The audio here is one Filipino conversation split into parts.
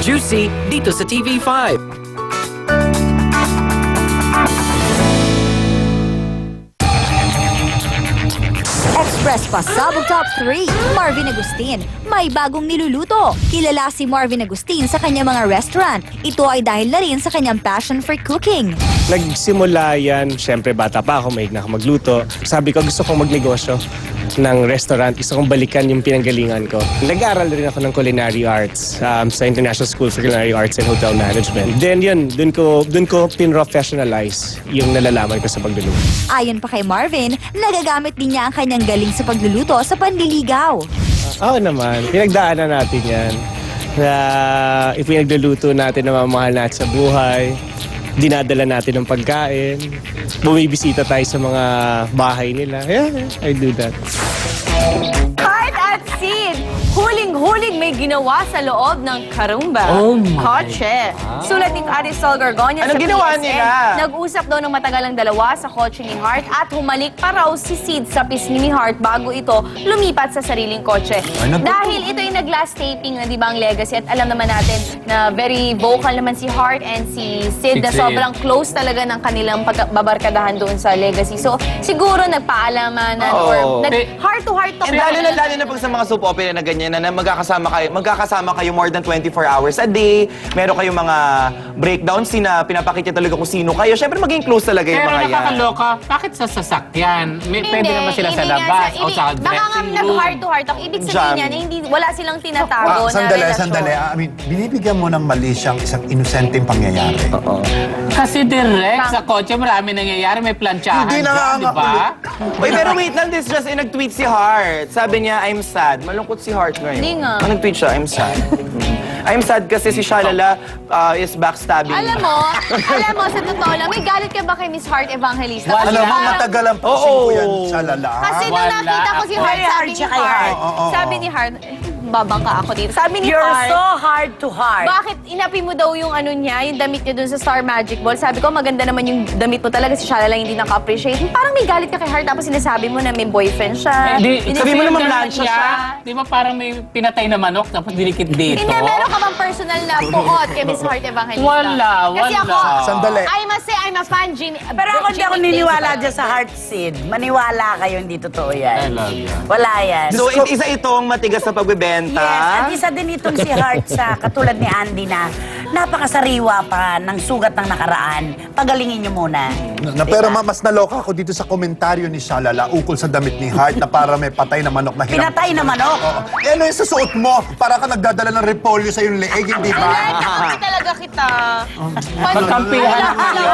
Juicy dito sa TV5. Express Pasabog Top 3, Marvin Agustin. May bagong niluluto. Kilala si Marvin Agustin sa kanyang mga restaurant. Ito ay dahil na rin sa kanyang passion for cooking. Nagsimula yan, syempre bata pa ako, mahilig na ako magluto. Sabi ko gusto kong magnegosyo ng restaurant, gusto kong balikan yung pinanggalingan ko. Nag-aaral rin ako ng culinary arts sa International School for Culinary Arts and Hotel Management. Then yun, dun ko pinrofessionalize yung nalalaman ko sa pagluluto. Ayon pa kay Marvin, nagagamit din niya ang kanyang galing sa pagluluto sa panliligaw. Oo naman, pinagdaanan natin yan. Na ipinagluluto natin na mamahal natin sa buhay. Dinadala natin ng pagkain. Bumibisita tayo sa mga bahay nila. Yeah, I do that. Heart at Seed, huling-huling may ginawa sa loob ng Karumba. Oh my Kotse. Sulat ni Arisol Gorgonia Anong sa ginawa PSN, nila? Nag-usap daw ng matagal ang dalawa sa kotse ni Heart at humalik pa raw si Seed sa pisngi ni Heart bago ito lumipat sa sariling kotse. Dahil ito yung nag-last taping na di ba ang Legacy at alam naman natin na very vocal naman si Heart and si Sid na sobrang close talaga ng kanilang pagbabarkadahan doon sa Legacy. So siguro nagpaalaman or heart to heart talk. And lalo na pag sa mga soap opera na ganyan na magkakasama kayo more than 24 hours a day. Meron kayong mga breakdowns na pinapakita talaga kung sino kayo. Siyempre maging close talaga yung Pero mga yan. nakakaloka, bakit sa sasakyan? Pwede naman sila sa labas o sa Baka nga dressing room. nag-heart to heart talk. Ibig sabihin niya na hindi, wala silang tinatago na relasyon. Sandali. I mean, binibigyan mo ng mali siyang isang inosenteng pangyayari. Kasi direct sa kotse, marami nangyayari. May plantsahan Hindi na dyan, nga di ba? Uy, pero wait lang, this just nag-tweet si Heart. Sabi niya, I'm sad. Malungkot si Heart ngayon. Hindi nga. Nag-tweet siya, I'm sad. I'm sad kasi si Shalala is backstabbing. Alam mo, sa totoo lang, may galit ka ba kay Miss Heart Evangelista? Wala. Alam mo, parang- matagal ang Oo. pagsing ko yan sa lala. Kasi nung Wala nakita ko si ako. Heart, sabi ni Heart, sabi ni Heart, babangka ako dito. Sabi ni You're Heart, so hard to heart. bakit inapi mo daw yung ano niya, yung damit niya dun sa Star Magic Ball? Sabi ko, maganda naman yung damit mo talaga. Si Shala lang hindi naka-appreciate. Parang may galit ka kay Heart tapos sinasabi mo na may boyfriend siya. Sabi mo naman Ganun lansya siya. Di ba parang may pinatay na manok tapos dinikit dito? Hindi, meron ka bang personal na puot kay Miss Heart Evangelista? Wala. Kasi ako, Sandali. I must say, I'm a fan, Ginny. Pero ako hindi ako niniwala dyan sa heart seed. Maniwala kayo, hindi totoo yan. Talaga. Wala yan. So, isa itong matigas na pagbebenta. Yes, at isa din itong si Heart sa katulad ni Andy na napakasariwa pa ng sugat ng nakaraan. Pagalingin niyo muna. Pero mas naloka ako dito sa komentaryo ni Shalala ukol sa damit ni Heart na para may patay na manok na hiram. Pinatay na manok. Oo. Eh, ano yung susuot mo? Para ka nagdadala ng repolyo sa iyong leeg, hindi ba? Ay, takot talaga kita. Magkampihan Wala, tayo.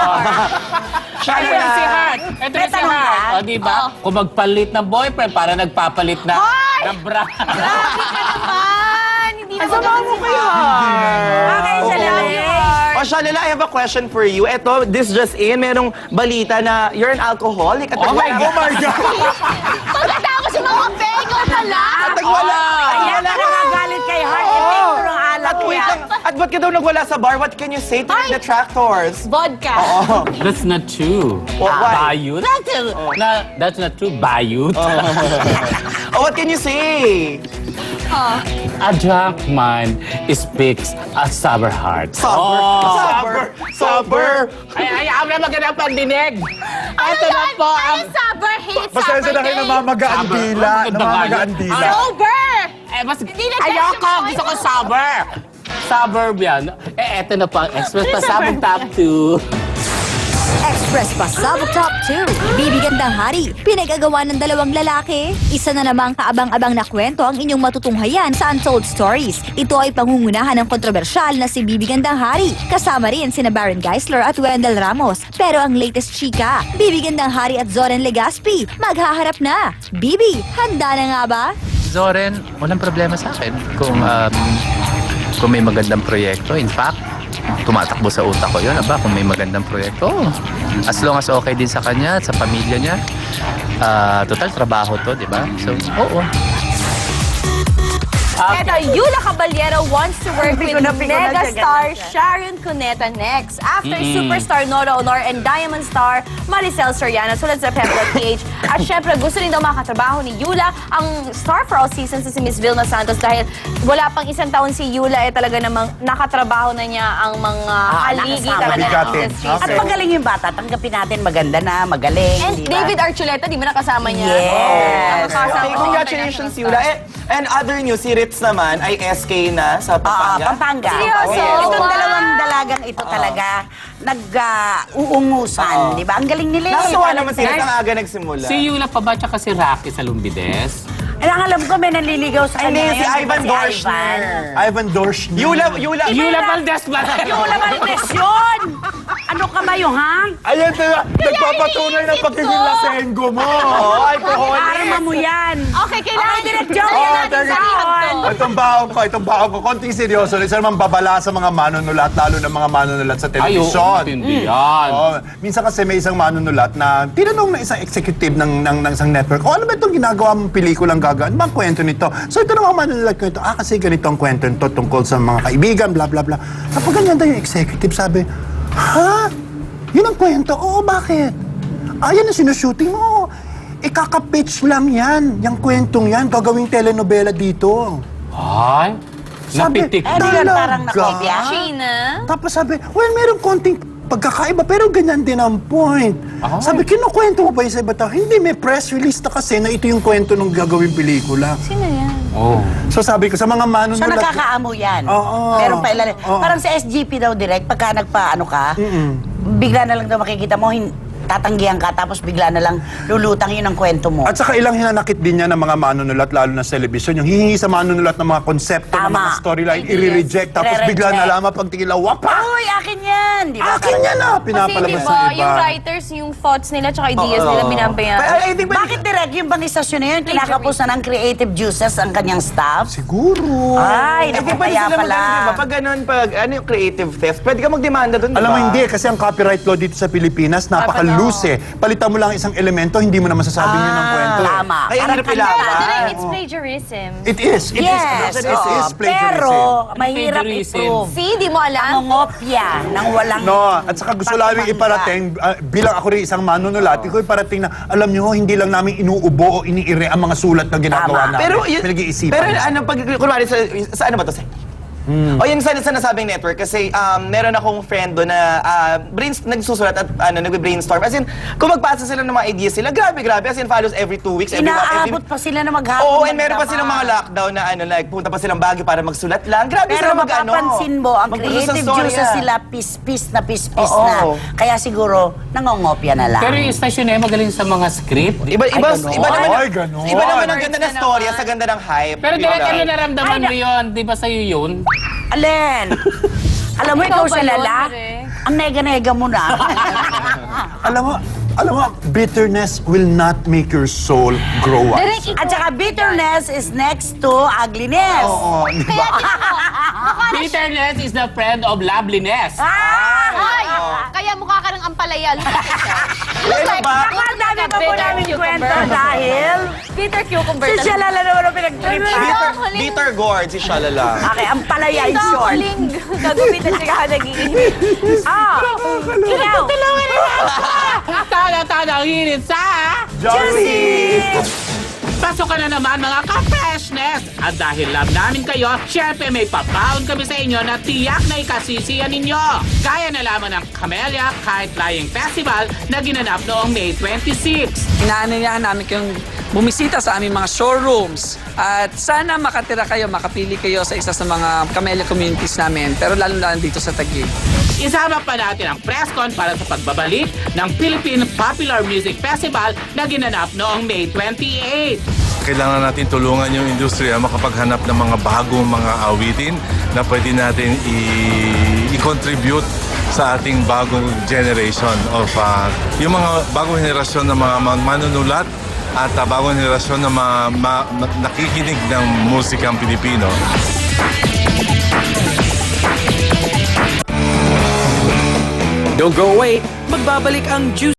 Ito na si Heart. Ito na May si tanong Heart. ka? O, di ba? Kung magpalit ng boyfriend, para nagpapalit na ng bra. Grabe ka naman. Hindi naman Sama mo kay Heart. Okay, Shalala. O, Shalala, I have a question for you. Ito, this just in, merong balita na you're an alcoholic. At Oh my God. Oh my God! Pagkatapos yung mga pego pala. Wala. Ayan na nakagalit kay Heart. Epekto ng alak At ko wait yan. lang, at ba't ka daw nagwala sa bar? What can you say to the detractors? Vodka. That's not true. Why? Bayut? That's not true. Bayut? Oh, what can you say? A drunk mind speaks a sober heart. Sober. Ay, ayaw na magandang pandinig. Ito na po ang... Sober hate Pasensya na kayo, namamagaan dila. Namamagaan dila. Sober! Mas, Hindi na ayoko, gusto ko sober. Suburb yan. Eto na po ang Express Pasabog Top 2. Express Pasabog Top 2, Bibigandang Hari, pinag-agawa ng dalawang lalaki. Isa na namang kaabang-abang na kwento ang inyong matutunghayan sa Untold Stories. Ito ay pangungunahan ng kontrobersyal na si Bibigandang Hari. Kasama rin sina Baron Geisler at Wendell Ramos. Pero ang latest chika, Bibigandang Hari at Zoren Legaspi, maghaharap na. Bibi, handa na nga ba? Zoren, walang problema sa akin kung may magandang proyekto. In fact, tumatakbo sa utak ko yun. Aba, kung may magandang proyekto, as long as okay din sa kanya at sa pamilya niya, total trabaho to, di ba? So, oo. Eto, Yula Caballero wants to work with Piko na siya, megastar ganun siya. Sharon Cuneta next. After superstar Nora Honor and Diamond Star Maricel Soriano, sulat sa pep.ph. At syempre, gusto rin daw makatrabaho ni Yula ang star for all seasons si Miss Vilma Santos dahil wala pang isang taon si Yula talaga namang nakatrabaho na niya ang mga haligi nakasama. talaga ng Bigatin. industry. At magaling yung bata, tanggapin natin, maganda na, magaling, And di ba? David Archuleta, di ba nakasama niya? Yes. Nakasama Okay, niya. congratulations, Yula. And other news, si Ritz naman ay SK na sa Pampanga. Pampanga. Seryoso? Itong Wow. dalawang dalagang ito talaga nag-uungusan, di ba? Ang galing nila. Nakatuwa naman si Talented. Ritz, ang aga nagsimula. Si Yula pa ba tsaka si Rocky sa Lumbides? Eh, ang alam ko, may nanliligaw sa Hindi, kanya. si ngayon, Ivan di ba Dorschner. Ivan Dorschner. Yula Valdez ba? Yula Valdez yun! Ano ka ba yung ha? Ayan, nagpapatunay ng pagiging lasenggo mo. Oh, alcohol. Arma mo yan. Okay, kailangan Direct Joe, Oo, yan natin sa direct. hon. Itong baon ko, konting seryoso. Isa naman babala sa mga manunulat, lalo ng mga manunulat sa Ay, oo, telebisyon. hindi yan. Oo. Minsan kasi may isang manunulat na tinanong ng isang executive ng isang network, ano ba itong ginagawa mong pelikulang gagaan? Ano bang kwento nito? So ito naman manunulat ko ito, kasi ganito ang kwento nito tungkol sa mga kaibigan, bla bla bla. Kapag ganyan daw yung executive, sabi, ha? Yun ang kwento? Oo, bakit? Yan ang sinushooting mo. Ikaka-pitch lang yan. Yung kwentong yan, gagawing telenovela dito. Ay, napitik. Eh, di yan parang nakopya? Sheena? Tapos sabi, well, meron konting pagkakaiba, pero ganyan din ang point. Sabi, kinukwento mo ba yung sa iba tao? Hindi, may press release na kasi na ito yung kwento ng gagawing pelikula. Sino yan? Oh. So sabi ko, sa mga So, manunulat... nakakaamo yan. Oo. Meron pa ilalim. Oo. Parang sa SGP daw direct, pagka nagpa-ano ka, bigla na lang daw makikita mo, tatanggihan ka, tapos bigla na lang lulutang yun ang kwento mo. At saka ilang hinanakit din niya ng mga manunulat, lalo na sa television, yung hihingi sa manunulat ng mga konsepto, ng Tama. mga storyline, i-reject, tapos I-reject. bigla na lamang pagtingin lang, wapa! Uy, akin yan! Di ba? Akin yan na! Kasi Pinapalabas diba, ng iba. yung writers, yung thoughts nila tsaka ideas nila binabayaan. I think Bakit direct yung bang istasyon na yun, kinakapos na ng creative juices ang kanyang staff? Siguro. Ay, I think naku, pwede kaya sila pala. diba? Pag ganun, ano yung creative theft, pwede ka magdemanda doon, Alam mo, hindi. Kasi ang copyright law dito sa Pilipinas, napaka-loose eh. Palitan mo lang isang elemento, hindi mo na masasabi yun ng kwento. eh. Tama. Kaya Parang napilapa. kanta. Direct, it's plagiarism. It is. It Yes, is. It oo. is plagiarism. Pero, mahirap Plagiarism. i-prove. See, di mo alam? Nangongopya ng walang... No, at saka gusto namin iparating, bilang ako rin isang manunulat, ko iparating na, alam nyo, hindi lang namin inuubo o iniire ang mga sulat na ginagawa Tama. namin. Pero, Pinag-iisipan. pero ano, pag, kunwari, sa ano ba to? O yung sa nasabing network, kasi meron akong friend doon na nagsusulat at nagbe-brainstorm. As in, kung magpasa sila ng mga ideas sila, grabe, as in follows every 2 weeks, every Inaabot pa sila na maghapon. Oo, ng and meron pa drama. silang mga lockdown na like, punta pa silang Baguio para magsulat lang. Grabe Pero sila mag-ano. mapapansin mo, ang magpuso sa creative storya. juices sila, pis-pis Oo. na. Kaya siguro, nangongopya na lang. Pero yung stasyon na yun, magaling sa mga script. Iba ganon. naman, Ay, ganon. iba naman ang ganda ng storya sa ganda ng hype. Pero Diba? direct, ano naramdaman mo yun? Di ba sa'yo yun? Alin? Alam mo, ikaw Ikaw ba sa yun, lala? Direk? Ang nega-nega mo na. alam mo, bitterness will not make your soul grow up. Direct, At saka bitterness is next to ugliness. Oo, di ba? Bitterness is the friend of loveliness. Ay, kaya mukha ka ng ampalaya. Look at Ano ba? Ako, ang dami pa po namin kwento dahil Bitter cucumber. si Shalala naman ang pinag-tripan. Bitter gourd, si Shalala. Okay, ang palaya in Ito, short. huling gagawin na siya nag-iinit. Ikaw! Tulungan nila ako! Tana-tana ang hirit sa... Josie! Pasok ka na naman mga ka-freshness! At dahil love namin kayo, syempre may papaon kami sa inyo na tiyak na ikasisiyan ninyo. Kaya na lamang ng Camellia Kite Flying Festival na ginanap noong May 26. Inaanyayahan namin kayong bumisita sa aming mga showrooms. At sana makatira kayo, makapili kayo sa isa sa mga Camellia communities namin. Pero lalo-lalo dito sa Taguig. Isama pa natin ang press con para sa pagbabalik ng Philippine Popular Music Festival na ginanap noong May 28. Kailangan natin tulungan yung industriya makapaghanap ng mga bagong mga awitin na pwede natin i-contribute sa ating bagong generation of yung mga bagong henerasyon ng mga manunulat at bagong henerasyon ng mga nakikinig ng musikang Pilipino. Don't go away. Magbabalik ang Juicy